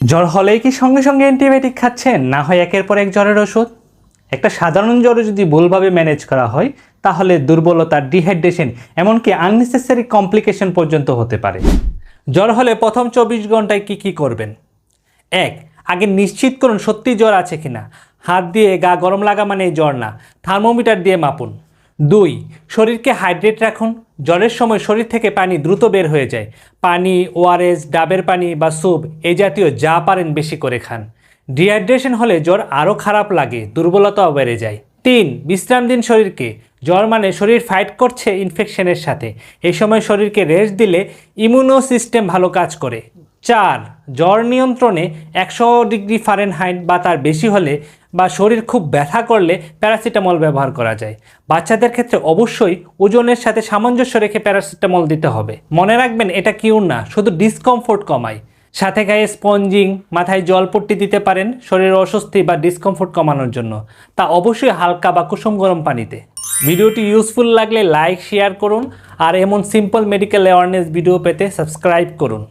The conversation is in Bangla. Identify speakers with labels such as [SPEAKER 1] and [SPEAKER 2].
[SPEAKER 1] জ্বর হলেই কি সঙ্গে সঙ্গে অ্যান্টিবায়োটিক খাচ্ছেন, না হয় একের পর এক জ্বরের ওষুধ? একটা সাধারণ জ্বরে যদি ভুলভাবে ম্যানেজ করা হয় তাহলে দুর্বলতা, ডিহাইড্রেশন, এমনকি আননেসেসারি কমপ্লিকেশন পর্যন্ত হতে পারে। জ্বর হলে প্রথম 24 ঘন্টায় কি করবেন? 1. আগে নিশ্চিত করুন সত্যি জ্বর আছে কিনা। হাত দিয়ে গা গরম লাগা মানে জ্বর না, থার্মোমিটার দিয়ে মাপুন। 2. শরীরকে হাইড্রেট রাখুন। জ্বরের সময় শরীর থেকে পানি দ্রুত বের হয়ে যায়। পানি, ওআরএস, ডাবের পানি বা স্যুপ এই জাতীয় যা পারেন বেশি করে খান। ডিহাইড্রেশন হলে জ্বর আরও খারাপ লাগে, দুর্বলতাও বেড়ে যায়। 3. বিশ্রাম দিন শরীরকে। জ্বর মানে শরীর ফাইট করছে ইনফেকশনের সাথে। এই সময় শরীরকে রেস্ট দিলে ইমিউনো সিস্টেম ভালো কাজ করে। 4. জ্বর নিয়ন্ত্রণে 100°F বা তার বেশি হলে বা শরীর খুব ব্যথা করলে প্যারাসিটামল ব্যবহার করা যায়। বাচ্চাদের ক্ষেত্রে অবশ্যই ওজনের সাথে সামঞ্জস্য রেখে প্যারাসিটামল দিতে হবে। মনে রাখবেন, এটা কিউর না, শুধু ডিসকমফোর্ট কমায়। সাথে গায়ে স্পঞ্জিং, মাথায় জলপট্টি দিতে পারেন শরীরের অস্বস্তি বা ডিসকমফোর্ট কমানোর জন্য, তা অবশ্যই হালকা বা কুসুম গরম পানিতে। ভিডিওটি ইউজফুল লাগলে লাইক, শেয়ার করুন আর এমন সিম্পল মেডিকেল অ্যাওয়ারনেস ভিডিও পেতে সাবস্ক্রাইব করুন।